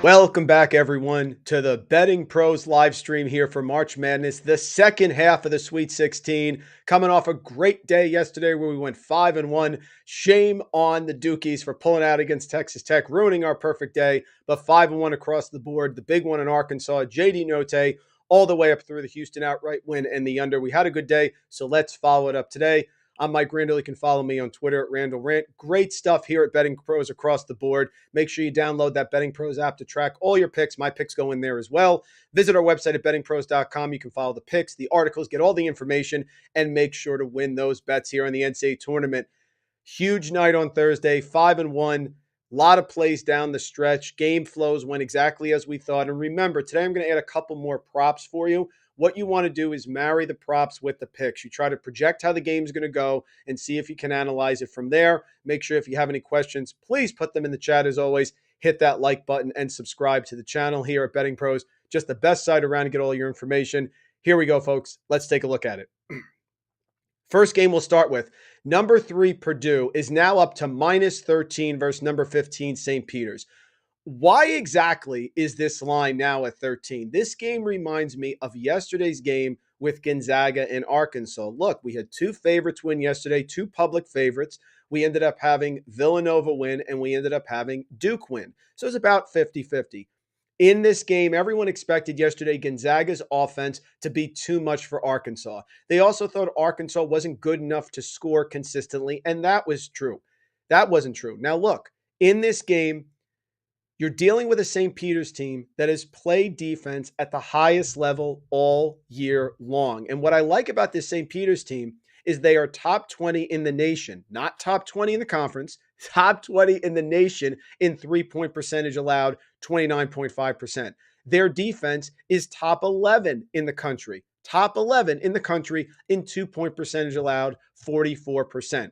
Welcome back, everyone, to the Betting Pros live stream here for March Madness, the second half of the Sweet 16. Coming off a great day yesterday where we went 5-1. Shame on the Dukies for pulling out against Texas Tech, ruining our perfect day, but 5-1 across the board. The big one in Arkansas, JD Notae, all the way up through the Houston outright win and the under. We had a good day, so let's follow it up today. I'm Mike Randle. You can follow me on Twitter at Randle Rant. Great stuff here at Betting Pros across the board. Make sure you download that Betting Pros app to track all your picks. My picks go in there as well. Visit our website at bettingpros.com. You can follow the picks, the articles, get all the information, and make sure to win those bets here in the NCAA Tournament. Huge night on Thursday, 5-1. A lot of plays down the stretch. Game flows went exactly as we thought. And remember, today I'm going to add a couple more props for you. What you want to do is marry the props with the picks. You try to project how the game's going to go and see if you can analyze it from there. Make sure if you have any questions, please put them in the chat. As always, hit that like button and subscribe to the channel here at Betting Pros. Just the best site around to get all your information. Here we go, folks. Let's take a look at it. First game we'll start with. Number 3, Purdue, is now up to -13 versus number 15, St. Peter's. Why exactly is this line now at 13? This game reminds me of yesterday's game with Gonzaga and Arkansas. Look, we had 2 favorites win yesterday, 2 public favorites. We ended up having Villanova win, and we ended up having Duke win. So it's about 50-50. In this game, everyone expected yesterday Gonzaga's offense to be too much for Arkansas. They also thought Arkansas wasn't good enough to score consistently, and that was true. That wasn't true. Now look, in this game, you're dealing with a St. Peter's team that has played defense at the highest level all year long. And what I like about this St. Peter's team is they are top 20 in the nation, not top 20 in the conference, top 20 in the nation in three-point percentage allowed, 29.5%. Their defense is top 11 in the country, top 11 in the country in two-point percentage allowed, 44%.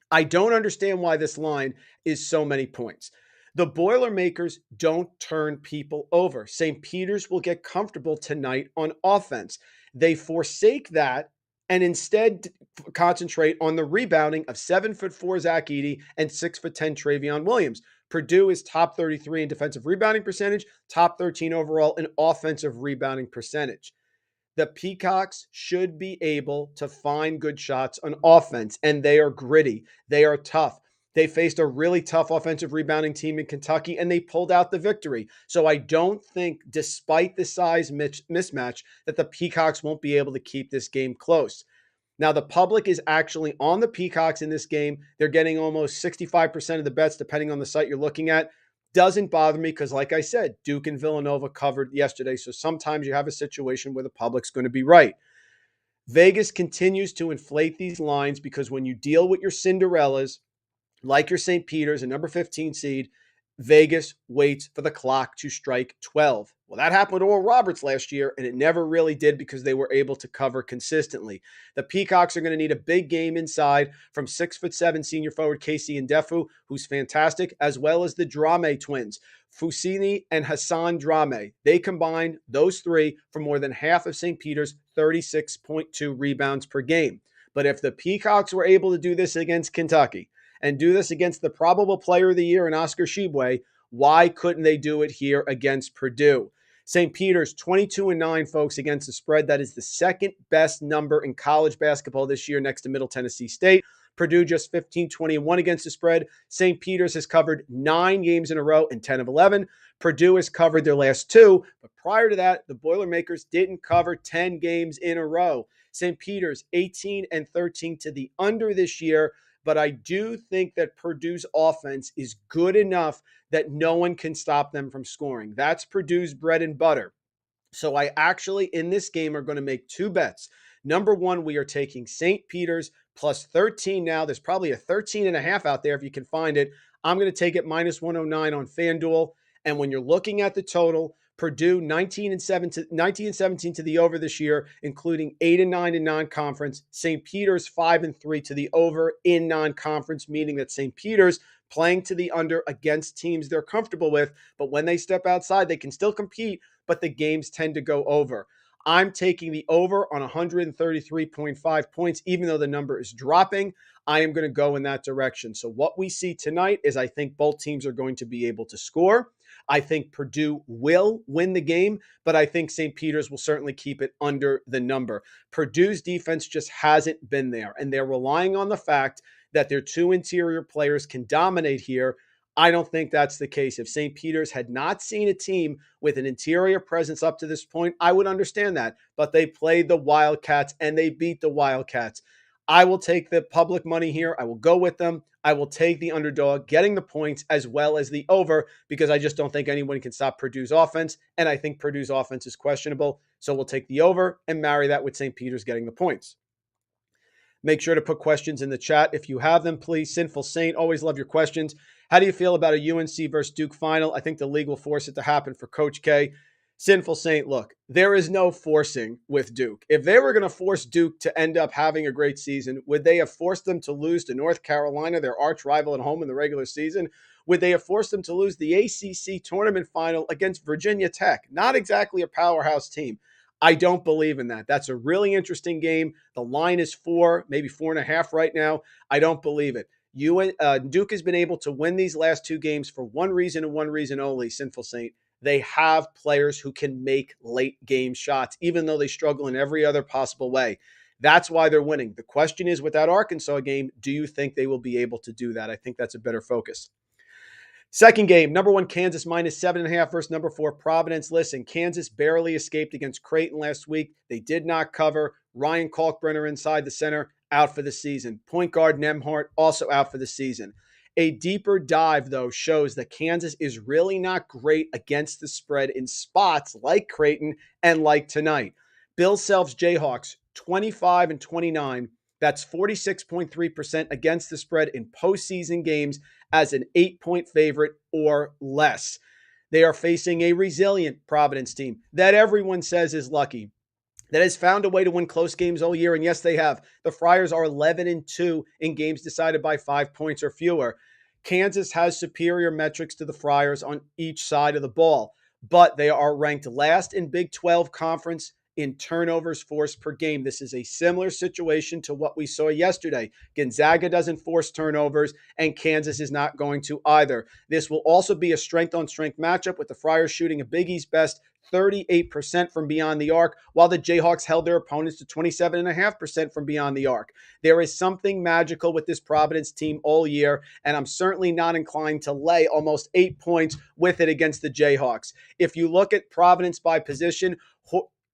I don't understand why this line is so many points. The Boilermakers don't turn people over. St. Peter's will get comfortable tonight on offense. They forsake that and instead concentrate on the rebounding of 7'4" Zach Edey and 6'10" Travion Williams. Purdue is top 33 in defensive rebounding percentage, top 13 overall in offensive rebounding percentage. The Peacocks should be able to find good shots on offense, and they are gritty. They are tough. They faced a really tough offensive rebounding team in Kentucky, and they pulled out the victory. So I don't think, despite the size mismatch, that the Peacocks won't be able to keep this game close. Now, the public is actually on the Peacocks in this game. They're getting almost 65% of the bets, depending on the site you're looking at. Doesn't bother me because, like I said, Duke and Villanova covered yesterday. So sometimes you have a situation where the public's going to be right. Vegas continues to inflate these lines because when you deal with your Cinderellas, like your St. Peter's, a number 15 seed, Vegas waits for the clock to strike 12. Well, that happened to Oral Roberts last year, and it never really did because they were able to cover consistently. The Peacocks are going to need a big game inside from 6'7" senior forward Casey Ndefu, who's fantastic, as well as the Drame twins, Fusini and Hassan Drame. They combined, those three, for more than half of St. Peter's 36.2 rebounds per game. But if the Peacocks were able to do this against Kentucky, and do this against the probable player of the year in Oscar Tshiebwe, why couldn't they do it here against Purdue? St. Peter's 22-9, folks, against the spread. That is the second best number in college basketball this year next to Middle Tennessee State. Purdue just 15-21 against the spread. St. Peter's has covered 9 games in a row in 10 of 11. Purdue has covered their last 2, but prior to that, the Boilermakers didn't cover 10 games in a row. St. Peter's 18-13 to the under this year. But I do think that Purdue's offense is good enough that no one can stop them from scoring. That's Purdue's bread and butter. So I actually, in this game, are going to make 2 bets. Number 1, we are taking St. Peter's plus 13 now. There's probably a 13.5 out there if you can find it. I'm going to take it -109 on FanDuel. And when you're looking at the total, Purdue 19-17 to the over this year, including 8-9 in non-conference. St. Peter's 5-3 to the over in non-conference, meaning that St. Peter's playing to the under against teams they're comfortable with, but when they step outside, they can still compete, but the games tend to go over. I'm taking the over on 133.5 points, even though the number is dropping. I am going to go in that direction. So what we see tonight is I think both teams are going to be able to score. I think Purdue will win the game, but I think St. Peter's will certainly keep it under the number. Purdue's defense just hasn't been there, and they're relying on the fact that their two interior players can dominate here. I don't think that's the case. If St. Peter's had not seen a team with an interior presence up to this point, I would understand that. But they played the Wildcats and they beat the Wildcats. I will take the public money here. I will go with them. I will take the underdog getting the points as well as the over because I just don't think anyone can stop Purdue's offense. And I think Purdue's offense is questionable. So we'll take the over and marry that with St. Peter's getting the points. Make sure to put questions in the chat if you have them, please. Sinful Saint, always love your questions. How do you feel about a UNC versus Duke final? I think the league will force it to happen for Coach K. Sinful Saint, look, there is no forcing with Duke. If they were going to force Duke to end up having a great season, would they have forced them to lose to North Carolina, their arch rival at home in the regular season? Would they have forced them to lose the ACC tournament final against Virginia Tech? Not exactly a powerhouse team. I don't believe in that. That's a really interesting game. The line is 4, maybe 4.5 right now. I don't believe it. Duke has been able to win these last 2 games for one reason and one reason only, Sinful Saint. They have players who can make late game shots, even though they struggle in every other possible way. That's why they're winning. The question is, with that Arkansas game, do you think they will be able to do that? I think that's a better focus. Second game, number 1 Kansas minus 7.5 versus number 4 Providence. Listen, Kansas barely escaped against Creighton last week. They did not cover. Ryan Kalkbrenner inside the center, out for the season. Point guard Nembhard also out for the season. A deeper dive, though, shows that Kansas is really not great against the spread in spots like Creighton and like tonight. Bill Self's Jayhawks, 25 and 29. That's 46.3% against the spread in postseason games as an 8-point favorite or less. They are facing a resilient Providence team that everyone says is lucky, that has found a way to win close games all year. And yes, they have. The Friars are 11 and 2 in games decided by 5 points or fewer. Kansas has superior metrics to the Friars on each side of the ball, but they are ranked last in Big 12 conference in turnovers forced per game. This is a similar situation to what we saw yesterday. Gonzaga doesn't force turnovers, and Kansas is not going to either. This will also be a strength-on-strength matchup with the Friars shooting a Big East best 38% from beyond the arc, while the Jayhawks held their opponents to 27.5% from beyond the arc. There is something magical with this Providence team all year, and I'm certainly not inclined to lay almost 8 points with it against the Jayhawks. If you look at Providence by position,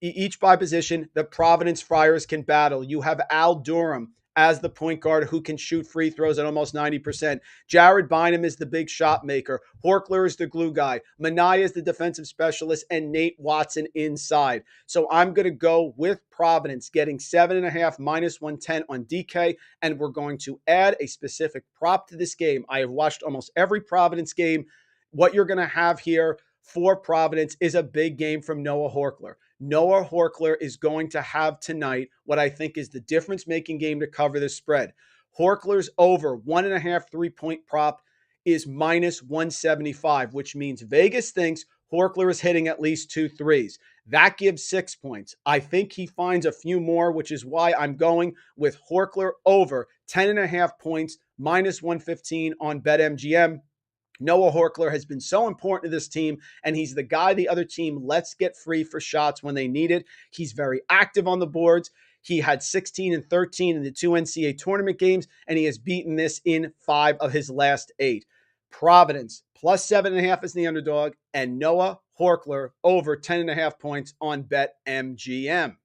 each by position, the Providence Friars can battle. You have Al Durham as the point guard who can shoot free throws at almost 90%. Jared Bynum is the big shot maker. Horkler is the glue guy. Minaya is the defensive specialist, and Nate Watson inside. So I'm going to go with Providence getting 7.5 minus 110 on DK, and we're going to add a specific prop to this game. I have watched almost every Providence game. What you're going to have here for Providence is a big game from Noah Horkler. Noah Horkler is going to have tonight what I think is the difference-making game to cover the spread. Horkler's over 1.5 3-point prop is minus 175, which means Vegas thinks Horkler is hitting at least 2 threes. That gives 6 points. I think he finds a few more, which is why I'm going with Horkler over 10.5 points, minus 115 on BetMGM. Noah Horkler has been so important to this team, and he's the guy the other team lets get free for shots when they need it. He's very active on the boards. He had 16 and 13 in the 2 NCAA tournament games, and he has beaten this in 5 of his last 8. Providence, plus 7.5 is the underdog, and Noah Horkler over 10.5 points on BetMGM.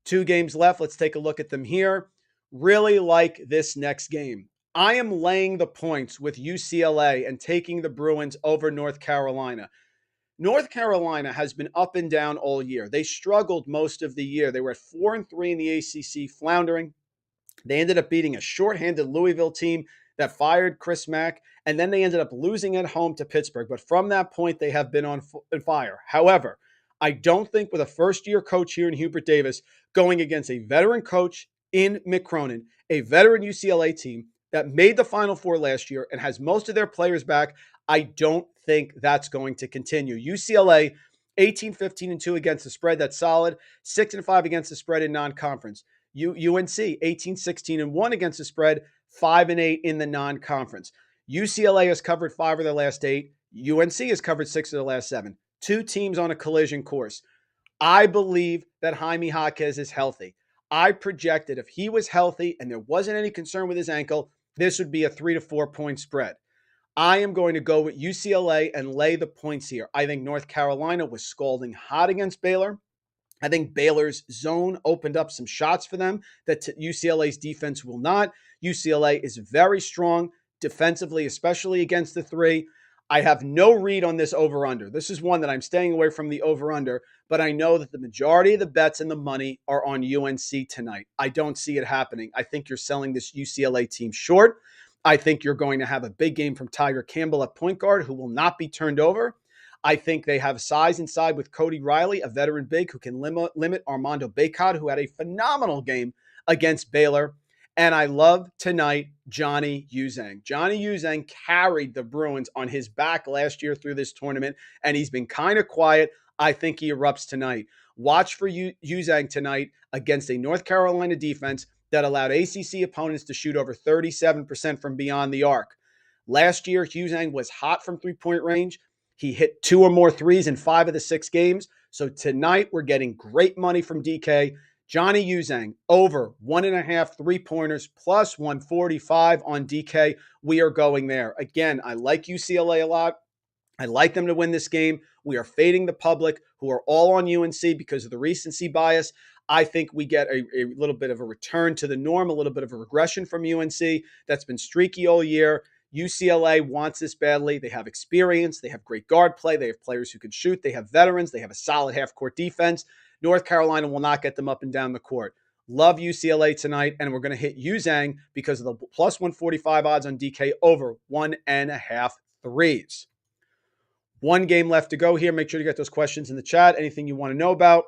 2 games left. Let's take a look at them here. Really like this next game. I am laying the points with UCLA and taking the Bruins over North Carolina. North Carolina has been up and down all year. They struggled most of the year. They were at 4-3 in the ACC, floundering. They ended up beating a shorthanded Louisville team that fired Chris Mack, and then they ended up losing at home to Pittsburgh. But from that point, they have been on fire. However, I don't think with a first-year coach here in Hubert Davis going against a veteran coach in Mick Cronin, a veteran UCLA team that made the Final Four last year and has most of their players back, I don't think that's going to continue. UCLA, 18-15-2 against the spread. That's solid. 6-5 against the spread in non-conference. UNC, 18-16-1 against the spread. 5-8 in the non-conference. UCLA has covered 5 of their last 8. UNC has covered 6 of the last 7. Two teams on a collision course. I believe that Jaime Jaquez is healthy. I projected if he was healthy and there wasn't any concern with his ankle, this would be a 3 to 4 point spread. I am going to go with UCLA and lay the points here. I think North Carolina was scalding hot against Baylor. I think Baylor's zone opened up some shots for them that UCLA's defense will not. UCLA is very strong defensively, especially against the three. I have no read on this over-under. This is one that I'm staying away from the over-under, but I know that the majority of the bets and the money are on UNC tonight. I don't see it happening. I think you're selling this UCLA team short. I think you're going to have a big game from Tiger Campbell at point guard, who will not be turned over. I think they have size inside with Cody Riley, a veteran big who can limit Armando Bacot, who had a phenomenal game against Baylor. And I love tonight Johnny Uzang. Johnny Uzang carried the Bruins on his back last year through this tournament, and he's been kind of quiet. I think he erupts tonight. Watch for Uzang tonight against a North Carolina defense that allowed ACC opponents to shoot over 37% from beyond the arc. Last year, Uzang was hot from three-point range. He hit 2 or more threes in 5 of the 6 games. So tonight, we're getting great money from DK. Johnny Uzang, over 1.5 3-pointers, plus 145 on DK. We are going there. Again, I like UCLA a lot. I like them to win this game. We are fading the public, who are all on UNC because of the recency bias. I think we get a little bit of a return to the norm, a little bit of a regression from UNC that's been streaky all year. UCLA wants this badly. They have experience. They have great guard play. They have players who can shoot. They have veterans. They have a solid half-court defense. North Carolina will not get them up and down the court. Love UCLA tonight, and we're going to hit Uzang because of the plus 145 odds on DK over 1.5 threes. One game left to go here. Make sure to get those questions in the chat. Anything you want to know about.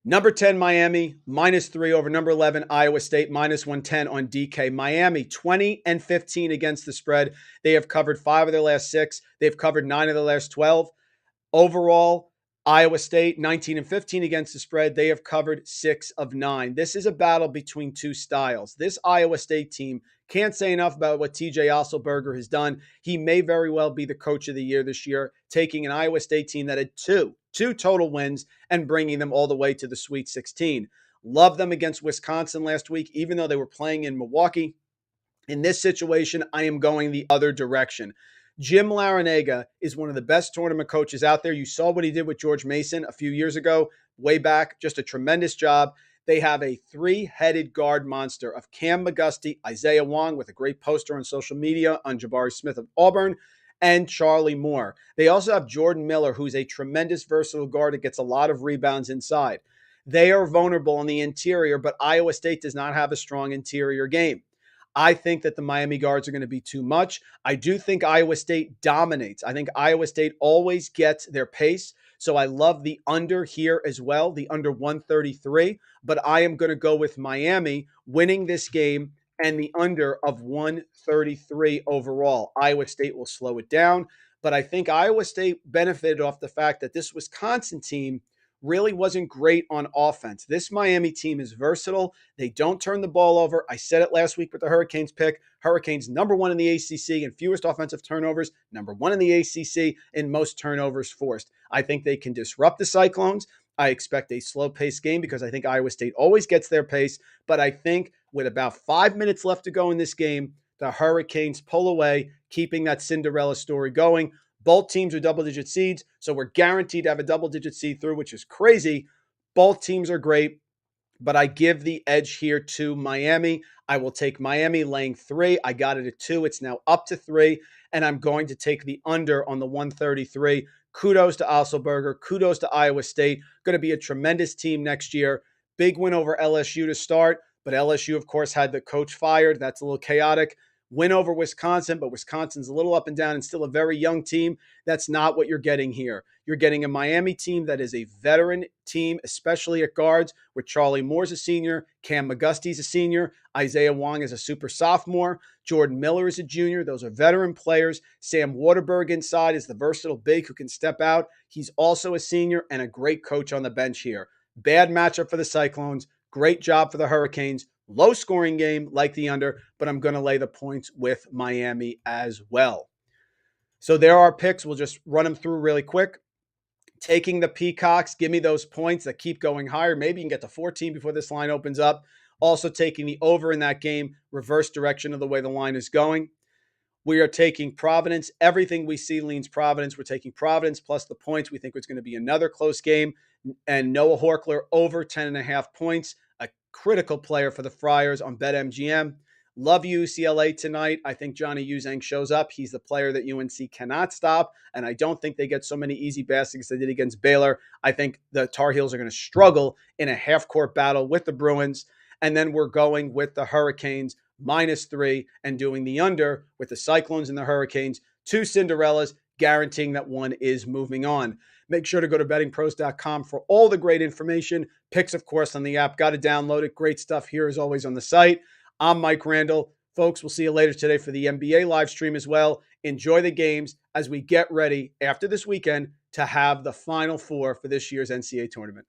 Number 10, Miami, -3 over number 11, Iowa State, -110 on DK. Miami, 20-15 against the spread. They have covered 5 of their last 6. They've covered 9 of their last 12. Overall, Iowa State, 19-15 against the spread. They have covered 6 of 9. This is a battle between two styles. This Iowa State team can't say enough about what TJ Otzelberger has done. He may very well be the coach of the year this year, taking an Iowa State team that had two total wins and bringing them all the way to the Sweet 16. Love them against Wisconsin last week, even though they were playing in Milwaukee. In this situation, I am going the other direction. Jim Larinaga is one of the best tournament coaches out there. You saw what he did with George Mason a few years ago, way back. Just a tremendous job. They have a 3-headed guard monster of Cam McGusty, Isaiah Wong with a great poster on social media on Jabari Smith of Auburn, and Charlie Moore. They also have Jordan Miller, who's a tremendous versatile guard that gets a lot of rebounds inside. They are vulnerable on the interior, but Iowa State does not have a strong interior game. I think that the Miami guards are going to be too much. I do think Iowa State dominates. I think Iowa State always gets their pace. So I love the under here as well, the under 133. But I am going to go with Miami winning this game and the under of 133 overall. Iowa State will slow it down. But I think Iowa State benefited off the fact that this Wisconsin team really wasn't great on offense. This Miami team is versatile. They don't turn the ball over. I said it last week with the Hurricanes pick. Hurricanes number 1 in the ACC in fewest offensive turnovers, number 1 in the ACC in most turnovers forced. I think they can disrupt the Cyclones. I expect a slow-paced game because I think Iowa State always gets their pace. But I think with about 5 minutes left to go in this game, the Hurricanes pull away, keeping that Cinderella story going. Both teams are double-digit seeds, so we're guaranteed to have a double-digit seed through, which is crazy. Both teams are great, but I give the edge here to Miami. I will take Miami laying 3. I got it at 2. It's now up to 3, and I'm going to take the under on the 133. Kudos to Otzelberger. Kudos to Iowa State. Going to be a tremendous team next year. Big win over LSU to start, but LSU, of course, had the coach fired. That's a little chaotic. Win over Wisconsin, but Wisconsin's a little up and down and still a very young team. That's not what you're getting here. You're getting a Miami team that is a veteran team, especially at guards, with Charlie Moore's a senior, Cam McGusty's a senior, Isaiah Wong is a super sophomore, Jordan Miller is a junior. Those are veteran players. Sam Waterberg inside is the versatile big who can step out. He's also a senior and a great coach on the bench here. Bad matchup for the Cyclones. Great job for the Hurricanes. Low scoring game like the under, but I'm going to lay the points with Miami as well. So there are picks. We'll just run them through really quick. Taking the Peacocks, give me those points that keep going higher. Maybe you can get to 14 before this line opens up. Also taking the over in that game, reverse direction of the way the line is going. We are taking Providence. Everything we see leans Providence. We're taking Providence plus the points. We think it's going to be another close game. And Noah Horkler over 10.5 points, a critical player for the Friars on BetMGM. Love UCLA tonight. I think Johnny Uzang shows up. He's the player that UNC cannot stop. And I don't think they get so many easy baskets they did against Baylor. I think the Tar Heels are going to struggle in a half-court battle with the Bruins. And then we're going with the Hurricanes -3 and doing the under with the Cyclones and the Hurricanes. 2 Cinderellas, guaranteeing that one is moving on. Make sure to go to bettingpros.com for all the great information. Picks, of course, on the app. Got to download it. Great stuff here as always on the site. I'm Mike Randle. Folks, we'll see you later today for the NBA live stream as well. Enjoy the games as we get ready after this weekend to have the Final Four for this year's NCAA Tournament.